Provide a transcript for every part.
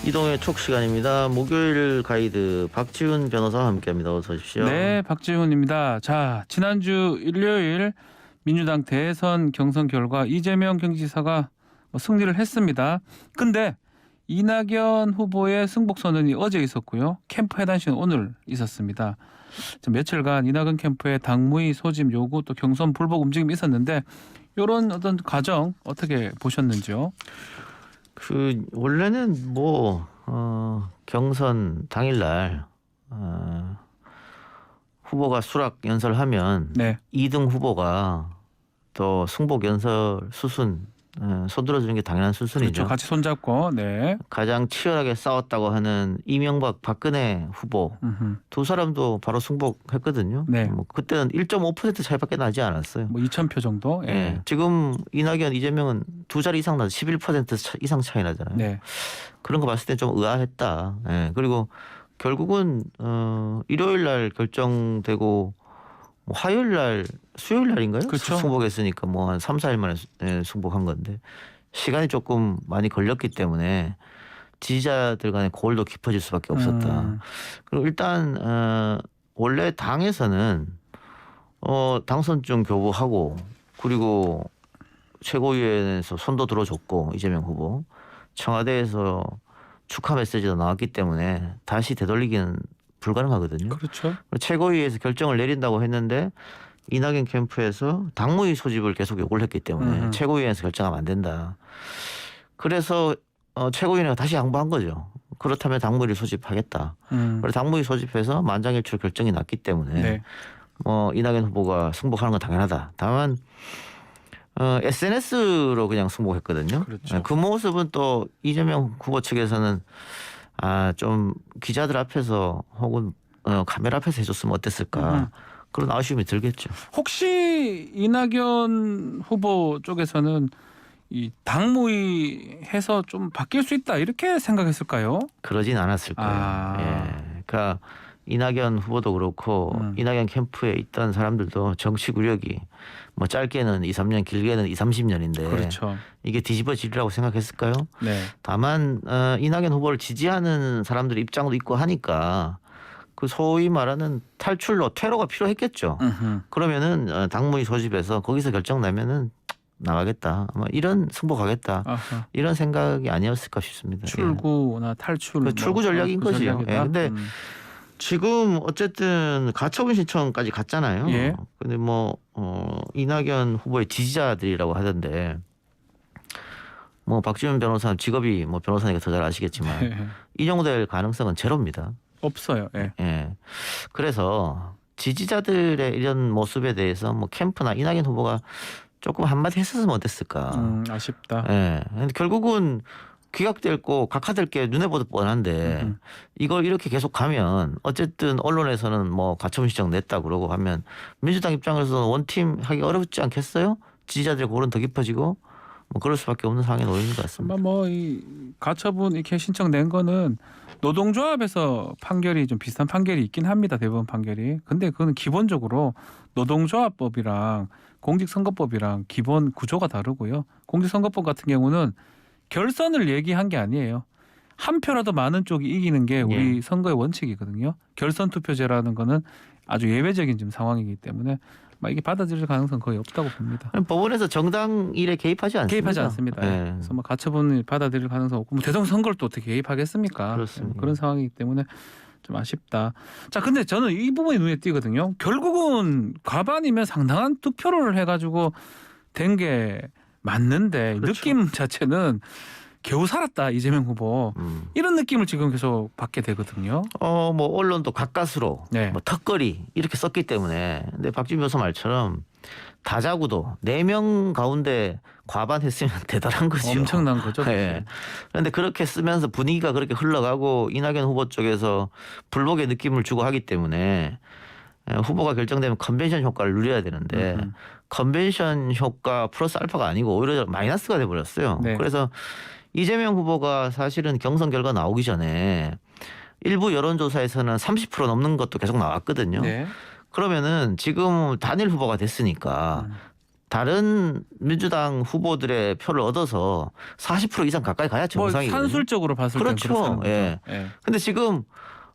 이동의 촉 시간입니다. 목요일 가이드 박지훈 변호사와 함께합니다. 어서 오십시오. 네, 박지훈입니다. 자, 지난주 일요일 민주당 대선 경선 결과 이재명 경기지사가 승리를 했습니다. 근데 이낙연 후보의 승복 선언이 어제 있었고요. 캠프 해단식은 오늘 있었습니다. 며칠간 이낙연 캠프의 당무위 소집 요구 또 경선 불복 움직임이 있었는데 이런 어떤 과정 어떻게 보셨는지요? 원래는 경선 당일날 후보가 수락 연설하면 네. 2등 후보가 또 승복 연설 수순 손들어주는 게 당연한 수순이죠. 그렇죠. 같이 손잡고. 네. 가장 치열하게 싸웠다고 하는 이명박 박근혜 후보 두 사람도 바로 승복했거든요. 네. 그때는 1.5% 차이밖에 나지 않았어요. 2,000표 정도. 예. 네. 지금 이낙연, 이재명은 두 자리 이상 나서 11% 이상 차이 나잖아요. 네. 그런 거 봤을 때 좀 의아했다. 네. 그리고 결국은 일요일 날 결정되고 화요일 날 수요일 날인가요? 그렇죠. 승복했으니까 한 3, 4일 만에 승복한 건데 시간이 조금 많이 걸렸기 때문에 지지자들 간의 골도 깊어질 수밖에 없었다. 그리고 일단 원래 당에서는 당선증 교부하고 그리고 최고위원회에서 손도 들어줬고 이재명 후보 청와대에서 축하 메시지도 나왔기 때문에 다시 되돌리기는 불가능하거든요. 그렇죠. 최고위에서 결정을 내린다고 했는데 이낙연 캠프에서 당무위 소집을 계속 요구를 했기 때문에 최고위원회에서 결정하면 안 된다. 그래서 최고위원회가 다시 양보한 거죠. 그렇다면 당무위를 소집하겠다. 그래서 당무위 소집해서 만장일치로 결정이 났기 때문에 네. 이낙연 후보가 승복하는 건 당연하다. 다만 SNS로 그냥 승복했거든요. 그렇죠. 그 모습은 또 이재명 후보 측에서는 좀 기자들 앞에서 혹은 카메라 앞에서 해줬으면 어땠을까 그런 아쉬움이 들겠죠. 혹시 이낙연 후보 쪽에서는 이 당무위 해서 좀 바뀔 수 있다 이렇게 생각했을까요? 그러진 않았을 거예요. 예. 그러니까 이낙연 후보도 그렇고 이낙연 캠프에 있던 사람들도 정치 구력이 짧게는 2, 3년 길게는 2, 30년인데 그렇죠. 이게 뒤집어지리라고 생각했을까요? 네. 다만 이낙연 후보를 지지하는 사람들 입장도 있고 하니까 그 소위 말하는 탈출로 퇴로가 필요했겠죠. 그러면은 당무위 소집해서 거기서 결정 나면은 나가겠다. 아마 이런 승복하겠다. 아하. 이런 생각이 아니었을까 싶습니다. 출구나 탈출. 출구 전략인 거지요. 예. 근데 지금 어쨌든 가처분 신청까지 갔잖아요. 예. 근데 이낙연 후보의 지지자들이라고 하던데 박지훈 변호사는 직업이 변호사니까 더 잘 아시겠지만 네. 인용될 가능성은 제로입니다. 없어요. 예. 예. 그래서 지지자들의 이런 모습에 대해서 캠프나 이낙연 후보가 조금 한마디 했었으면 어땠을까. 아쉽다. 예. 근데 결국은 기각될 거 각하될 게 눈에 보듯 뻔한데 이걸 이렇게 계속 가면 어쨌든 언론에서는 가처분 신청 냈다 그러고 하면 민주당 입장에서는 원팀 하기 어렵지 않겠어요? 지지자들의 골은 더 깊어지고 그럴 수밖에 없는 상황에 놓이는 것 같습니다. 아마 이 가처분 이렇게 신청 낸 거는 노동조합에서 판결이 좀 비슷한 판결이 있긴 합니다. 대법원 판결이. 근데 그거는 기본적으로 노동조합법이랑 공직선거법이랑 기본 구조가 다르고요. 공직선거법 같은 경우는 결선을 얘기한 게 아니에요. 한 표라도 많은 쪽이 이기는 게 우리 선거의 원칙이거든요. 결선 투표제라는 거는 아주 예외적인 지금 상황이기 때문에 이게 받아들일 가능성 거의 없다고 봅니다. 법원에서 정당 일에 개입하지 않습니다. 개입하지 않습니다. 네. 그래서 가처분을 받아들일 가능성 없고 대통령 선거를 또 어떻게 개입하겠습니까? 그렇습니다. 그런 상황이기 때문에 좀 아쉽다. 자, 근데 저는 이 부분이 눈에 띄거든요. 결국은 과반이면 상당한 득표를 해가지고 된 게 맞는데 그렇죠. 느낌 자체는 겨우 살았다 이재명 후보 이런 느낌을 지금 계속 받게 되거든요. 언론도 가까스로 네. 턱걸이 이렇게 썼기 때문에 근데 박지훈 변호사 말처럼 다자구도 4명 가운데 과반했으면 대단한 거죠. 엄청난 거죠. 네. 그런데 그렇게 쓰면서 분위기가 그렇게 흘러가고 이낙연 후보 쪽에서 불복의 느낌을 주고 하기 때문에 후보가 결정되면 컨벤션 효과를 누려야 되는데 컨벤션 효과 플러스 알파가 아니고 오히려 마이너스가 돼버렸어요. 네. 그래서 이재명 후보가 사실은 경선 결과 나오기 전에 일부 여론조사에서는 30% 넘는 것도 계속 나왔거든요. 네. 그러면은 지금 단일 후보가 됐으니까 다른 민주당 후보들의 표를 얻어서 40% 이상 가까이 가야 뭐 정상이거든요. 산술적으로 봤을 때 그렇죠. 예. 예. 근데 지금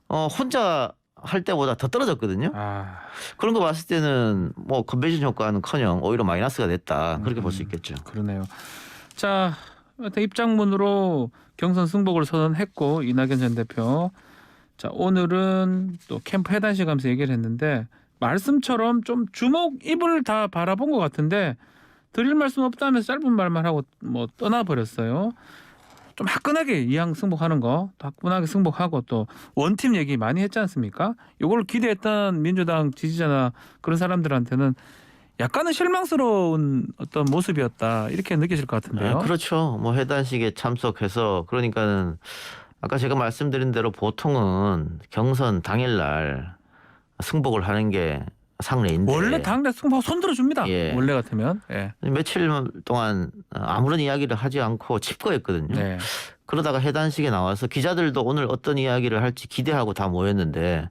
혼자 할 때보다 더 떨어졌거든요. 아, 그런 거 봤을 때는 뭐 컨벤션 효과는커녕 오히려 마이너스가 됐다. 그렇게 볼 수 있겠죠. 그러네요. 자, 하여튼 입장문으로 경선 승복을 선언했고 이낙연 전 대표. 자, 오늘은 또 캠프 해단식 하면서 얘기를 했는데 말씀처럼 좀 주목 입을 다 바라본 것 같은데 드릴 말씀 없다면서 짧은 말만 하고 뭐 떠나버렸어요. 좀 화끈하게 이왕 승복하는 거, 또 화끈하게 승복하고 또 원팀 얘기 많이 했지 않습니까? 이걸 기대했던 민주당 지지자나 그런 사람들한테는 약간은 실망스러운 어떤 모습이었다 이렇게 느끼실 것 같은데요. 그렇죠. 뭐 해단식에 참석해서 그러니까는 아까 제가 말씀드린 대로 보통은 경선 당일날 승복을 하는 게 상례인데 원래 당내 승복 손들어 줍니다. 예. 원래 같으면. 예. 며칠 동안 아무런 이야기를 하지 않고 칩거했거든요. 네. 그러다가 해단식에 나와서 기자들도 오늘 어떤 이야기를 할지 기대하고 다 모였는데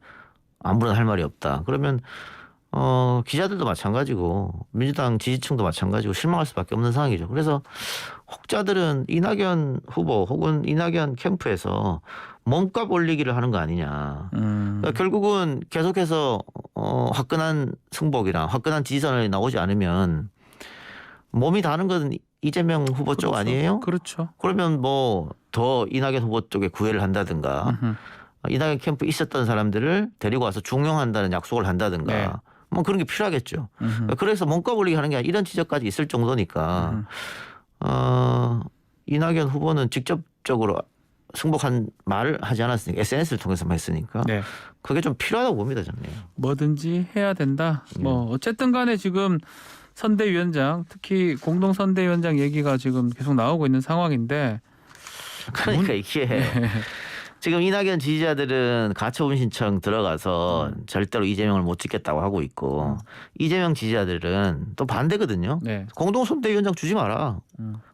아무런 할 말이 없다. 그러면 기자들도 마찬가지고 민주당 지지층도 마찬가지고 실망할 수밖에 없는 상황이죠. 그래서 혹자들은 이낙연 후보 혹은 이낙연 캠프에서 몸값 올리기를 하는 거 아니냐. 그러니까 결국은 계속해서 화끈한 승복이나 화끈한 지지선이 나오지 않으면 몸이 다는 건 이재명 후보 쪽 그렇죠. 아니에요? 그렇죠. 그러면 뭐 더 이낙연 후보 쪽에 구애를 한다든가 이낙연 캠프 있었던 사람들을 데리고 와서 중용한다는 약속을 한다든가 네. 뭐 그런 게 필요하겠죠. 그래서 몸값 올리기 하는 게 아니라 이런 지적까지 있을 정도니까 이낙연 후보는 직접적으로 승복한 말을 하지 않았으니까 SNS를 통해서만 했으니까 네. 그게 좀 필요하다고 봅니다 저는. 뭐든지 해야 된다. 뭐 어쨌든 간에 지금 선대위원장 특히 공동 선대위원장 얘기가 지금 계속 나오고 있는 상황인데 그러니까 이게 지금 이낙연 지지자들은 가처분 신청 들어가서 절대로 이재명을 못 찍겠다고 하고 있고 이재명 지지자들은 또 반대거든요. 네. 공동선대위원장 주지 마라.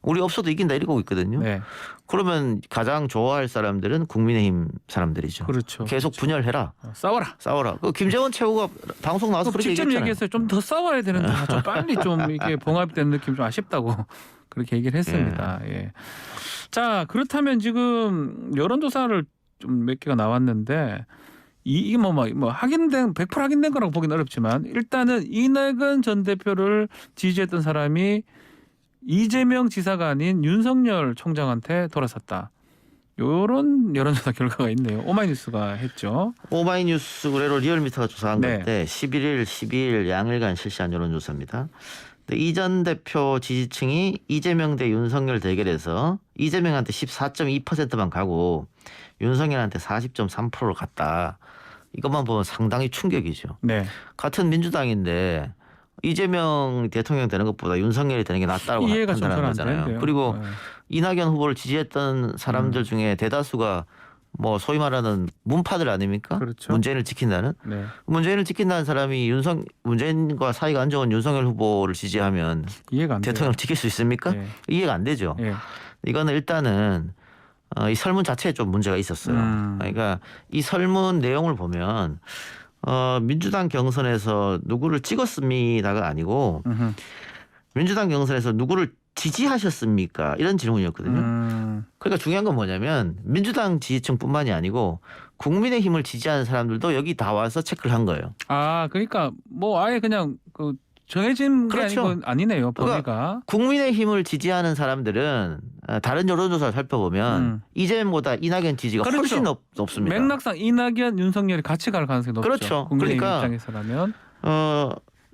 우리 없어도 이긴다 이러고 있거든요. 네. 그러면 가장 좋아할 사람들은 국민의힘 사람들이죠. 그렇죠. 계속 분열해라. 싸워라. 그 김재원 최고가 방송 나와서 그렇게 직접 얘기했잖아요. 얘기했어요. 좀 더 싸워야 되는데 좀 빨리 좀 이게 봉합된 느낌 좀 아쉽다고 그렇게 얘기를 했습니다. 예. 자, 그렇다면 지금 여론조사를 좀 몇 개가 나왔는데 이게 뭐 확인된 100% 확인된 거라고 보기는 어렵지만 일단은 이낙연 전 대표를 지지했던 사람이 이재명 지사가 아닌 윤석열 총장한테 돌아섰다. 요런 여론조사 결과가 있네요. 오마이뉴스가 했죠. 오마이뉴스 의뢰로 리얼미터가 조사한 네. 건데 11일, 12일 양일간 실시한 여론조사입니다. 이 전 대표 지지층이 이재명 대 윤석열 대결에서 이재명한테 14.2%만 가고 윤석열한테 40.3%를 갔다. 이것만 보면 상당히 충격이죠. 네. 같은 민주당인데 이재명 대통령 되는 것보다 윤석열이 되는 게 낫다고 이해가 좀 판단하는 잘 안 거잖아요. 되는데요. 그리고 네. 이낙연 후보를 지지했던 사람들 중에 대다수가 뭐 소위 말하는 문파들 아닙니까? 그렇죠. 문재인을 지킨다는. 네. 문재인을 지킨다는 사람이 문재인과 사이가 안 좋은 윤석열 후보를 지지하면 이해가 안 돼요. 대통령을 지킬 수 있습니까? 네. 이해가 안 되죠. 예. 이거는 일단은 이 설문 자체에 좀 문제가 있었어요. 그러니까 이 설문 내용을 보면 민주당 경선에서 누구를 찍었습니다가 아니고 민주당 경선에서 누구를 지지하셨습니까? 이런 질문이었거든요. 그러니까 중요한 건 뭐냐면 민주당 지지층뿐만이 아니고 국민의힘을 지지하는 사람들도 여기 다 와서 체크를 한 거예요. 아, 그러니까 뭐 아예 그냥 그 정해진 게 그렇죠. 아니네요. 범위가. 그러니까 국민의힘을 지지하는 사람들은 다른 여론조사를 살펴보면 이재명보다 이낙연 지지가 그렇죠. 훨씬 높습니다. 맥락상 이낙연, 윤석열이 같이 갈 가능성이 높죠. 그렇죠. 국민의힘 그러니까 입장에서라면.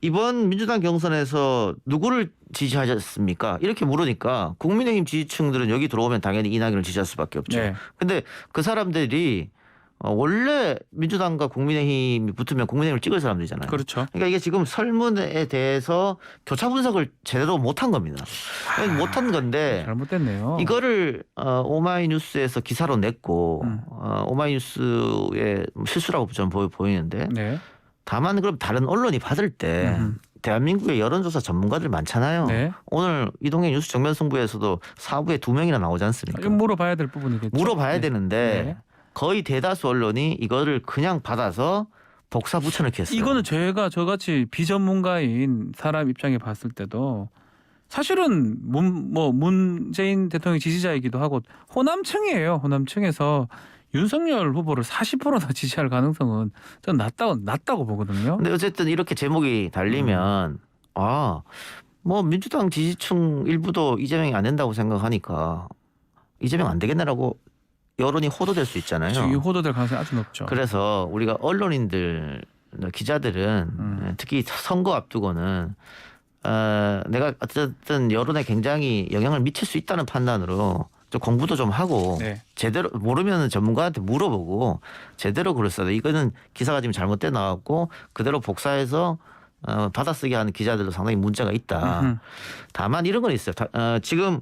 이번 민주당 경선에서 누구를 지지하셨습니까? 이렇게 물으니까 국민의힘 지지층들은 여기 들어오면 당연히 이낙연을 지지할 수밖에 없죠. 네. 근데 그 사람들이 원래 민주당과 국민의힘이 붙으면 국민의힘을 찍을 사람들이잖아요. 그렇죠. 그러니까 이게 지금 설문에 대해서 교차 분석을 제대로 못한 겁니다. 못한 건데 잘못됐네요. 이거를 오마이뉴스에서 기사로 냈고 오마이뉴스의 실수라고 좀 보이는데 네. 다만 그럼 다른 언론이 받을 때 대한민국의 여론조사 전문가들 많잖아요. 네. 오늘 이동현 뉴스 정면 승부에서도 4부에 2명이나 나오지 않습니까? 이건 물어봐야 될 부분이겠죠. 물어봐야 네. 되는데 네. 거의 대다수 언론이 이거를 그냥 받아서 복사 붙여넣기 했어요. 이거는 저같이 비전문가인 사람 입장에 봤을 때도 사실은 문재인 대통령 지지자이기도 하고 호남층이에요. 호남층에서 윤석열 후보를 40%나 지지할 가능성은 저는 낮다고 보거든요. 근데 어쨌든 이렇게 제목이 달리면 뭐 민주당 지지층 일부도 이재명이 안 된다고 생각하니까 이재명 안 되겠네라고 여론이 호도될 수 있잖아요. 지금 호도될 가능성이 아주 높죠. 그래서 우리가 언론인들, 기자들은 특히 선거 앞두고는 내가 어쨌든 여론에 굉장히 영향을 미칠 수 있다는 판단으로 좀 공부도 좀 하고 네. 제대로 모르면 전문가한테 물어보고 제대로 글을 써야 돼. 이거는 기사가 지금 잘못돼 나왔고 그대로 복사해서 받아쓰기 하는 기자들도 상당히 문제가 있다. 다만 이런 건 있어요. 지금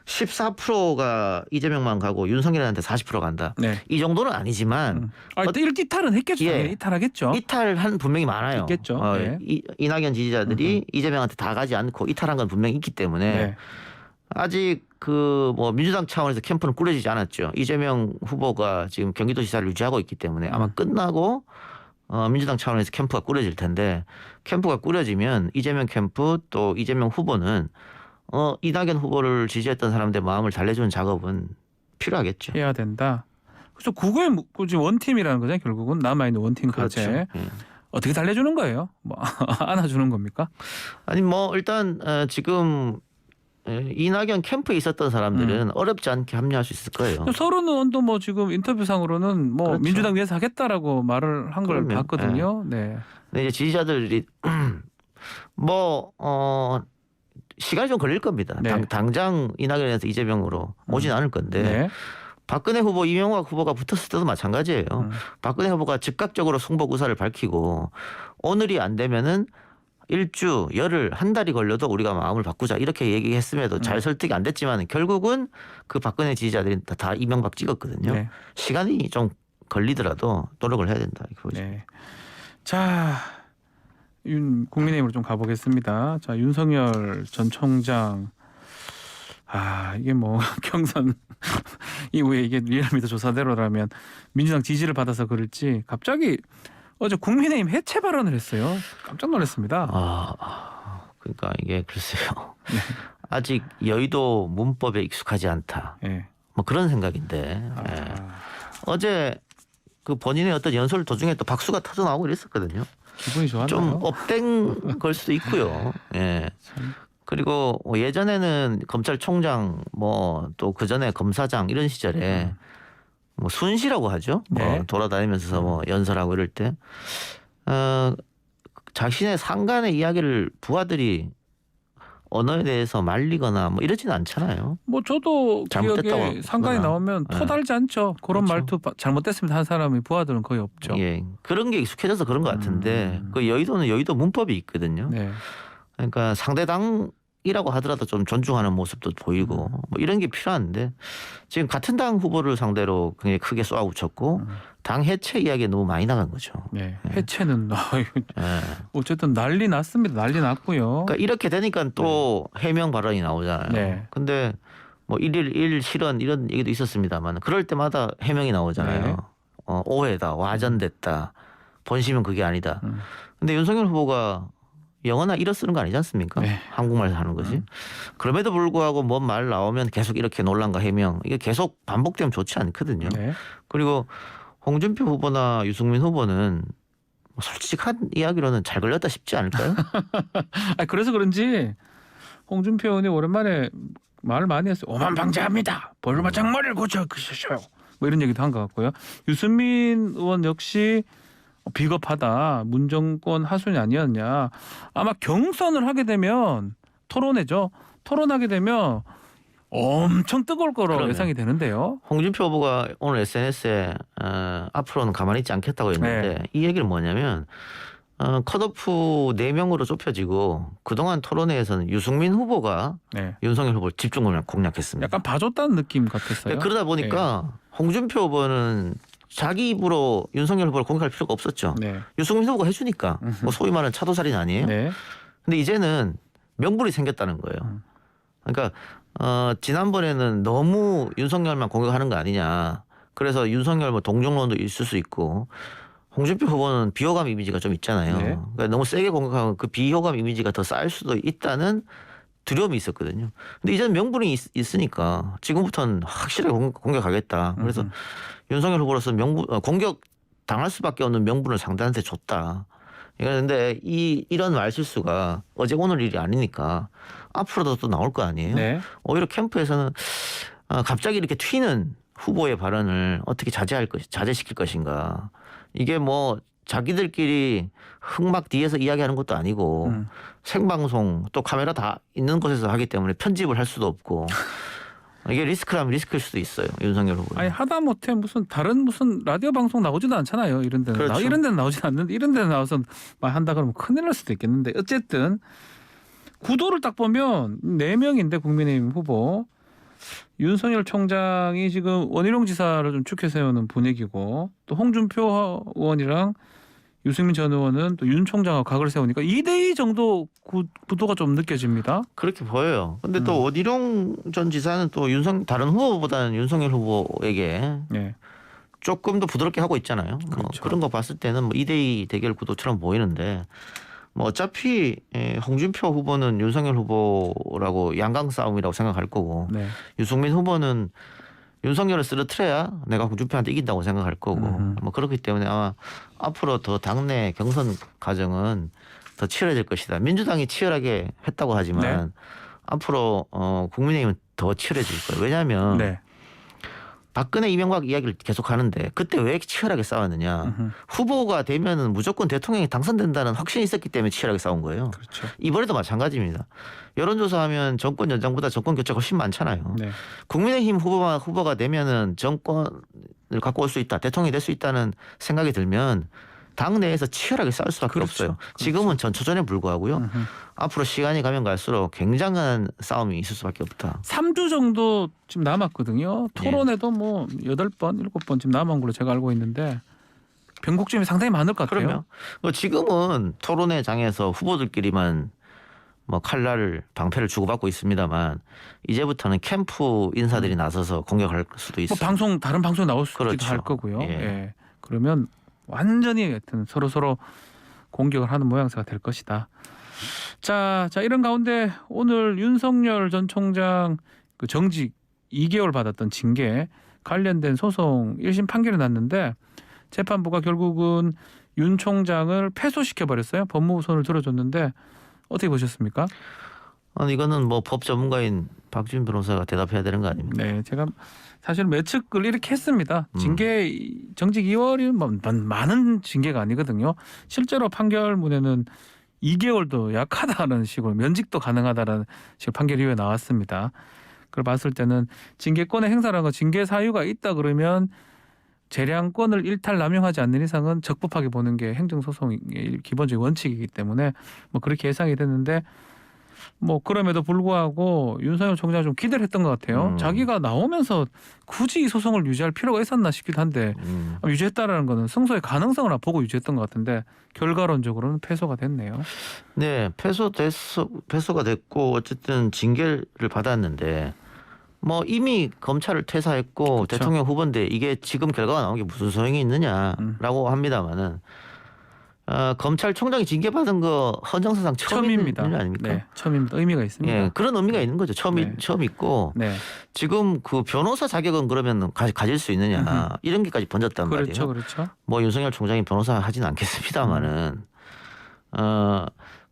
14%가 이재명만 가고 윤석열한테 40% 간다. 네. 이 정도는 아니지만 이탈은 했겠죠. 예. 이탈하겠죠. 이탈한 분명히 많아요. 있겠죠. 네. 이낙연 지지자들이 이재명한테 다 가지 않고 이탈한 건 분명히 있기 때문에 네. 아직 뭐 민주당 차원에서 캠프는 꾸려지지 않았죠. 이재명 후보가 지금 경기도지사를 유지하고 있기 때문에 아마 끝나고 민주당 차원에서 캠프가 꾸려질 텐데 캠프가 꾸려지면 이재명 캠프 또 이재명 후보는 이낙연 후보를 지지했던 사람들의 마음을 달래주는 작업은 필요하겠죠. 해야 된다. 그래서 그거에 지금 원팀이라는 거잖아요. 결국은 남아있는 원팀 과제. 그렇죠. 예. 어떻게 달래주는 거예요? 뭐 안아주는 겁니까? 아니 뭐 일단 지금 이낙연 캠프에 있었던 사람들은 어렵지 않게 합류할 수 있을 거예요. 서른 의원도 뭐 지금 인터뷰상으로는 뭐 그렇죠. 민주당 위해서 하겠다라고 말을 한 걸 그러면, 봤거든요. 네. 근데 이제 지지자들이 시간이 좀 걸릴 겁니다. 네. 당장 이낙연에서 이재명으로 오진 않을 건데 네. 박근혜 후보, 이명박 후보가 붙었을 때도 마찬가지예요. 박근혜 후보가 즉각적으로 승복 의사를 밝히고 오늘이 안 되면은 일주, 열흘, 한 달이 걸려도 우리가 마음을 바꾸자 이렇게 얘기했음에도 잘 설득이 안 됐지만 결국은 그 박근혜 지지자들이 다 이명박 찍었거든요. 네. 시간이 좀 걸리더라도 노력을 해야 된다 이렇게 보죠. 네. 자, 국민의힘으로 좀 가보겠습니다. 자, 윤석열 전 총장. 이게 뭐 경선 이후에 이게 리얼미터 조사대로라면 민주당 지지를 받아서 그럴지 갑자기 어제 국민의힘 해체 발언을 했어요. 깜짝 놀랐습니다. 그러니까 이게 글쎄요. 네. 아직 여의도 문법에 익숙하지 않다. 네. 뭐 그런 생각인데 어제 그 본인의 어떤 연설 도중에 또 박수가 터져 나오고 이랬었거든요. 기분이 좋았나요? 좀 업된 걸 수도 있고요. 예. 참. 그리고 검찰총장 뭐 또 그 전에 검사장 이런 시절에 뭐 순시라고 하죠. 네. 돌아다니면서 뭐 연설하고 이럴 때 자신의 상간의 이야기를 부하들이 언어에 대해서 말리거나 뭐 이러지는 않잖아요. 뭐 저도 잘못됐다고 기억에 상관이 하거나. 나오면 토달지 않죠. 그런 그렇죠. 말투 잘못됐습니다 한 사람이 부하들은 거의 없죠. 예, 그런 게 익숙해져서 그런 것 같은데 그 여의도는 여의도 문법이 있거든요. 네. 그러니까 상대당이라고 하더라도 좀 존중하는 모습도 보이고 뭐 이런 게 필요한데 지금 같은 당 후보를 상대로 굉장히 크게 쏘아붙였고 당 해체 이야기가 너무 많이 나간 거죠. 네. 해체는 예. 어쨌든 난리 났습니다. 난리 났고요. 그러니까 이렇게 되니까 또 해명 발언이 나오잖아요. 네. 근데 뭐 일일 실언 이런 얘기도 있었습니다만 그럴 때마다 해명이 나오잖아요. 네. 오해다, 와전됐다, 본심은 그게 아니다. 근데 윤석열 후보가 영어나 일어 쓰는 거 아니지 않습니까? 네. 한국말 하는 거지. 그럼에도 불구하고 뭔 말 나오면 계속 이렇게 논란과 해명 이게 계속 반복되면 좋지 않거든요. 네. 그리고 홍준표 후보나 유승민 후보는 뭐 솔직한 이야기로는 잘 걸렸다 싶지 않을까요? 그래서 그런지 홍준표 의원이 오랜만에 말을 많이 했어요. 오만방자합니다. 볼마장머리를 고쳐 그셔요. 뭐 이런 얘기도 한 것 같고요. 유승민 의원 역시 비겁하다. 문정권 하순이 아니었냐. 아마 경선을 하게 되면 토론회죠. 토론하게 되면 엄청 뜨거울 거로 그러면. 예상이 되는데요. 홍준표 후보가 오늘 SNS에 앞으로는 가만히 있지 않겠다고 했는데 네. 이 얘기는 뭐냐면 컷오프 4명으로 좁혀지고 그동안 토론회에서는 유승민 후보가 네. 윤석열 후보를 집중 공략했습니다. 약간 봐줬다는 느낌 같았어요. 그러다 보니까 홍준표 후보는 자기 입으로 윤석열 후보를 공격할 필요가 없었죠. 네. 유승민 후보가 해주니까 뭐 소위 말하는 차도살인 아니에요. 네. 근데 이제는 명분이 생겼다는 거예요. 그러니까 지난번에는 너무 윤석열만 공격하는 거 아니냐. 그래서 윤석열 뭐 동정론도 있을 수 있고 홍준표 후보는 비호감 이미지가 좀 있잖아요. 네. 그러니까 너무 세게 공격하면 그 비호감 이미지가 더 쌓일 수도 있다는 두려움이 있었거든요. 근데 이제는 명분이 있으니까 지금부터는 확실하게 공격하겠다. 그래서 윤석열 후보로서 공격 당할 수밖에 없는 명분을 상대한테 줬다. 그런데 이런 말실수가 어제 오늘 일이 아니니까 앞으로도 또 나올 거 아니에요. 네. 오히려 캠프에서는 갑자기 이렇게 튀는 후보의 발언을 어떻게 자제시킬 것인가. 이게 뭐 자기들끼리 흑막 뒤에서 이야기하는 것도 아니고 생방송 또 카메라 다 있는 곳에서 하기 때문에 편집을 할 수도 없고 이게 리스크라면 리스크일 수도 있어요. 윤석열 후보. 아니 하다못해 무슨 다른 무슨 라디오 방송 나오지도 않잖아요. 이런 데는 그렇죠. 이런 데는 나오지 않는데 이런 데는 나와서 말 한다 그러면 큰일 날 수도 있겠는데 어쨌든 구도를 딱 보면 4명인데 국민의힘 후보 윤석열 총장이 지금 원희룡 지사를 좀 축해 세우는 분위기고 또 홍준표 의원이랑 유승민 전 의원은 또 윤 총장하고 각을 세우니까 2대2 정도 구도가 좀 느껴집니다. 그렇게 보여요. 근데 또 원희룡 전 지사는 또 다른 후보보다는 윤석열 후보에게 네. 조금 더 부드럽게 하고 있잖아요. 그렇죠. 뭐 그런 거 봤을 때는 뭐 2대2 대결 구도처럼 보이는데 뭐 어차피 홍준표 후보는 윤석열 후보라고 양강 싸움이라고 생각할 거고 네. 유승민 후보는 윤석열을 쓰러트려야 내가 홍준표한테 이긴다고 생각할 거고 뭐 그렇기 때문에 아마 앞으로 더 당내 경선 과정은 더 치열해질 것이다. 민주당이 치열하게 했다고 하지만 네. 앞으로 국민의힘은 더 치열해질 거예요. 왜냐하면 네. 박근혜 이명박 이야기를 계속 하는데 그때 왜 치열하게 싸웠느냐. 후보가 되면은 무조건 대통령이 당선된다는 확신이 있었기 때문에 치열하게 싸운 거예요. 그렇죠. 이번에도 마찬가지입니다. 여론조사하면 정권 연장보다 정권 교체가 훨씬 많잖아요. 네. 국민의힘 후보가 되면은 정권을 갖고 올 수 있다, 대통령이 될 수 있다는 생각이 들면 당 내에서 치열하게 싸울 수밖에 그렇죠. 없어요. 그렇죠. 지금은 전초전에 불구하고요. 앞으로 시간이 가면 갈수록 굉장한 싸움이 있을 수밖에 없다. 3주 정도 지금 남았거든요. 토론에도 뭐 8번, 7번 지금 남은 걸로 제가 알고 있는데 변곡점이 상당히 많을 것 같아요. 그럼요. 지금은 토론회 장에서 후보들끼리만 뭐 칼날 방패를 주고받고 있습니다만 이제부터는 캠프 인사들이 나서서 공격할 수도 있어요. 뭐 다른 방송에 나올 수도 그렇죠. 할 거고요. 예. 예. 그러면 완전히 하여튼 서로 공격을 하는 모양새가 될 것이다. 자 이런 가운데 오늘 윤석열 전 총장 그 정직 2개월 받았던 징계 관련된 소송 1심 판결이 났는데 재판부가 결국은 윤 총장을 패소시켜 버렸어요. 법무부 손을 들어줬는데 어떻게 보셨습니까? 이거는 뭐 법 전문가인 박지훈 변호사가 대답해야 되는 거 아닙니까? 네, 제가 사실 매측을 이렇게 했습니다. 정직 2월이 뭐 많은 징계가 아니거든요. 실제로 판결문에는 2개월도 약하다는 식으로 면직도 가능하다는 식으로 판결 이후에 나왔습니다. 그걸 봤을 때는 징계권의 행사라는 건 징계 사유가 있다 그러면 재량권을 일탈 남용하지 않는 이상은 적법하게 보는 게 행정소송의 기본적인 원칙이기 때문에 뭐 그렇게 예상이 됐는데 뭐 그럼에도 불구하고 윤석열 총장이 좀 기대를 했던 것 같아요. 자기가 나오면서 굳이 이 소송을 유지할 필요가 있었나 싶기도 한데 유지했다라는 거는 승소의 가능성을 보고 유지했던 것 같은데 결과론적으로는 패소가 됐네요. 네, 패소가 됐고 어쨌든 징계를 받았는데 뭐 이미 검찰을 퇴사했고 그렇죠. 대통령 후보인데 이게 지금 결과가 나온 게 무슨 소용이 있느냐라고 합니다만은 검찰총장이 징계받은 거 헌정사상 처음입니다. 일 아닙니까? 네, 처음입니다. 의미가 있습니다. 예, 그런 의미가 있는 거죠. 처음 있고 네. 지금 그 변호사 자격은 그러면 가질 수 있느냐 이런 게까지 번졌단 그렇죠, 말이에요. 그렇죠. 뭐 윤석열 총장이 변호사 하지는 않겠습니다만은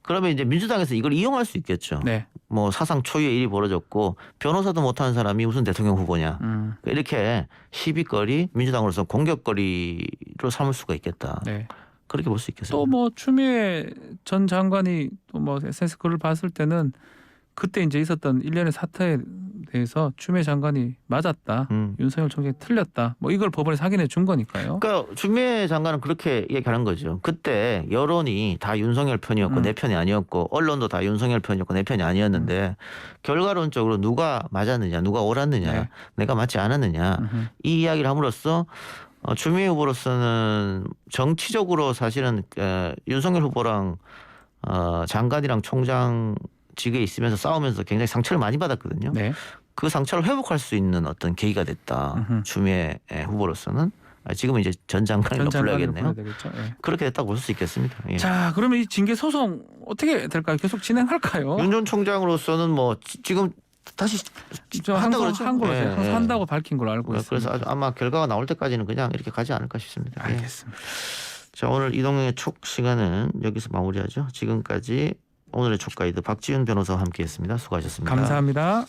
그러면 이제 민주당에서 이걸 이용할 수 있겠죠. 네. 뭐 사상 초유의 일이 벌어졌고 변호사도 못하는 사람이 무슨 대통령 후보냐. 이렇게 시비거리 민주당으로서 공격거리로 삼을 수가 있겠다. 네. 그렇게 볼 수 있겠습니다. 또 뭐 추미애 전 장관이 또 뭐 SNS 글을 봤을 때는 그때 이제 있었던 일련의 사태에 대해서 추미애 장관이 맞았다. 윤석열 총장이 틀렸다. 뭐 이걸 법원에서 확인해 준 거니까요. 그러니까 추미애 장관은 그렇게 얘기하는 거죠. 그때 여론이 다 윤석열 편이었고 내 편이 아니었고 언론도 다 윤석열 편이었고 내 편이 아니었는데 결과론적으로 누가 맞았느냐 누가 옳았느냐 네. 내가 맞지 않았느냐 이 이야기를 함으로써 추미애 후보로서는 정치적으로 사실은 윤석열 후보랑 장관이랑 총장직에 있으면서 싸우면서 굉장히 상처를 많이 받았거든요. 네. 그 상처를 회복할 수 있는 어떤 계기가 됐다. 추미애 후보로서는 지금은 이제 전 장관이라고 전 장관으로 불러야겠네요. 불러야 되겠죠. 예. 그렇게 됐다고 볼 수 있겠습니다. 예. 자, 그러면 이 징계 소송 어떻게 될까요? 계속 진행할까요? 윤 전 총장으로서는 뭐 지금 다시 한다 그러죠. 한 거죠. 예, 항상 예. 한다고 밝힌 걸로 알고 있습니다. 그래서 아마 결과가 나올 때까지는 그냥 이렇게 가지 않을까 싶습니다. 예. 알겠습니다. 자, 오늘 이동영의 촉 시간은 여기서 마무리하죠. 지금까지 오늘의 촉 가이드 박지윤 변호사와 함께했습니다. 수고하셨습니다. 감사합니다.